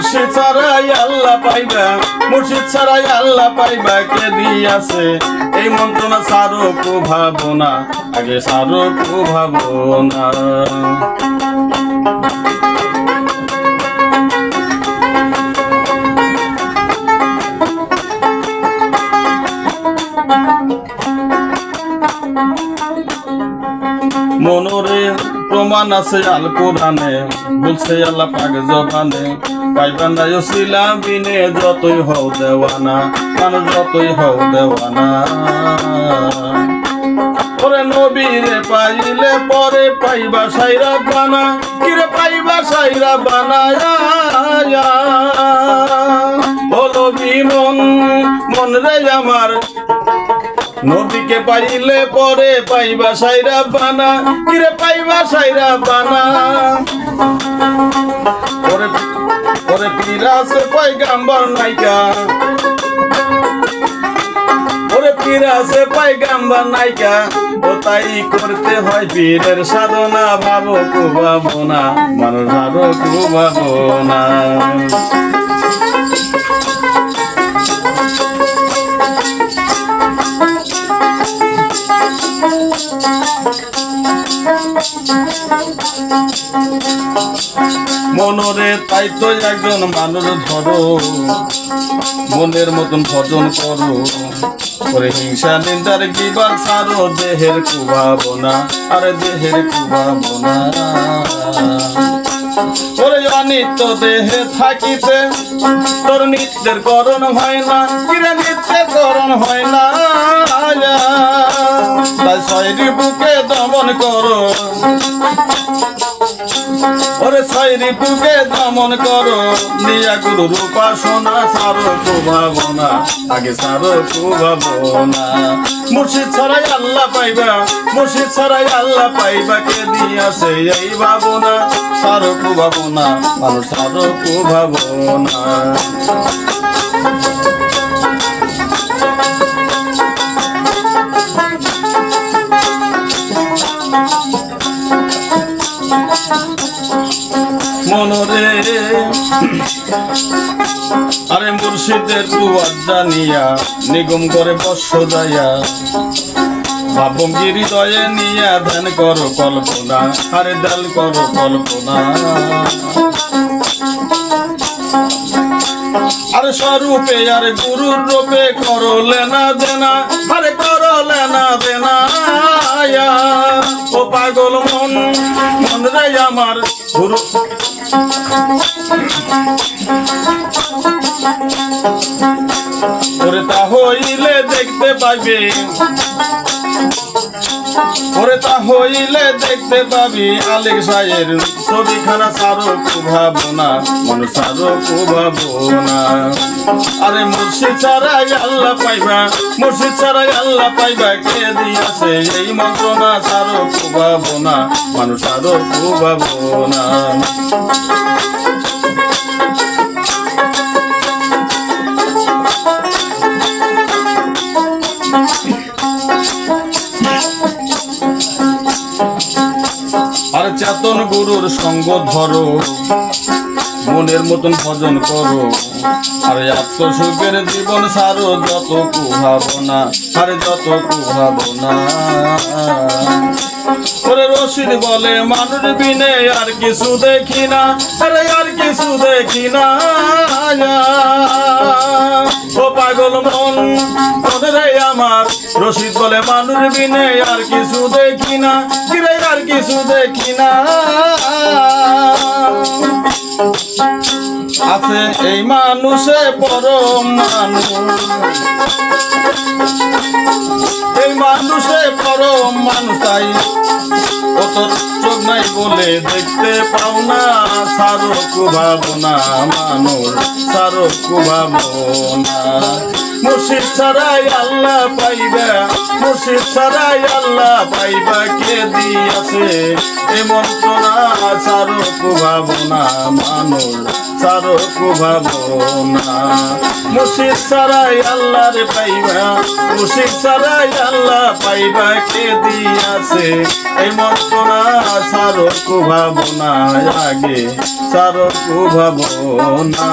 মুর্শিদ ছাড়াই আল্লাহ পাইবা, মুর্শিদ ছাড়াই আল্লাহ পাইবা কে দিয়াছে এই মন্ত্রণা সারো কো ভাবনা, আগে সারো কো ভাবনা। মনোরে প্রমাণ আছে আল কোরআনে, বলছে আল্লাহ পাক জবানে, পাইবা না ওসিলা বিনে যতই হও দেওয়ানা, মানুষ যতই হও দেওয়ানা। ওরে নবীরে পাইলে পরে পাইবা সাইরা বানা, কিরে পাইবা সাইরা বানায়া। ও নবী মন রে আমার, নবীকে পাইলে পরে পাইবা সাইরা বানা, কিরে পাইবা সাইরা বানা। ওরে পীরাসে পয়গাম্বর নাইকা, ওরে পীরাসে পয়গাম্বর নাইকা, ও তাই করতে হয় পীরের সাধনা, ভাবো কো ভাবনা, মানুষ ভাবো কো ভাবনা। মনরে তাই তো একজন মানুষ ধরো, মনের মতন ভজন করো, ওরে হিংসা নিন্দার গিবার ছাড়ো, দেহের কুভাবনা, আরে দেহের কুভাবনা। ওরে অনিত্য দেহে থাকিতে তোর নিত্যের করণ হয় না, কিরে নিত্যের করণ হয় না। তাই শয়রি বুকে দমন করো, ওরে শয়রি বুকে দমন করো, নিয়া গুরুর উপাসনা, সারো কো ভাবনা, আগে সারো কো ভাবনা। মুর্শিদ ছাড়াই আল্লাহ পাইবা, মুর্শিদ ছাড়াই আল্লাহ পাইবা কে দিয়াছে এই ভাবনা, সারো কো ভাবনা, মানুষ সারো কো ভাবনা। মনরে আরে মুর্শিদের দুয়ার জানিয়া, নিগম করে বর্ষ যাইয়া, ভাবম হৃদয়ে নিয়া, ধ্যান করো কল্পনা, আরে ধ্যান করো কল্পনা। আরে স্বরূপে আরে গুরুর রূপে করো লেনা দেনা, আরে করো লেনা দেনা। ও পাগল মন রে আমার গুরু, ওরে তা হইলে দেখতে পাবে, ওরে তা হইলে দেখতে পাবি আলেক সাহের ছবিখানা, সারো কো ভাবনা, মানুষ সারো কো ভাবনা। আরে মুর্শিদ ছাড়াই আল্লাহ পাইবা, মুর্শিদ ছাড়াই আল্লাহ পাইবা কে দিয়াছে এই মন্ত্রণা, সারো কো ভাবনা, মানুষ সারো কো ভাবনা। আর চেতন গুরুর সঙ্গ ধরো, মনের মতন ভজন করো, আরে আত্মসুখের জীবন সারো, যত কুভাবনা, আরে যত কুভাবনা। ওরে রশিদ বলে মানুষ বিনে আর কিছু দেখি না, আরে আর কিছু দেখি না। ও পাগল মন রে আমার, রশিদ বলে মানুষ বিনে আর কিছু দেখি না, কিরে আর কিছু দেখি না। আছে এই মানুষে পরম মানুষ, এই মানুষে পরম মানুষ, তাই ও তোর চোখ নাই বলে দেখতে পাও না, সারো কো ভাবনা, মানুষ সারো কো ভাবনা। মুর্শিদ ছাড়াই আল্লাহ পাইবা, মুর্শিদ ছাড়াই আল্লাহ পাইবা কে দিয়াছে এ মন্ত্রণা, সারো কো ভাবনা, মানুষ সারো কো ভাবনা। মুর্শিদ ছাড়াই আল্লাহ রে পাইবা, মুর্শিদ ছাড়াই আল্লাহ পাইবা কে দিয়াছে এই মন্ত্রণা। ঘটনা সারো কু ভাবনা আগে সারো কু ভাবনা।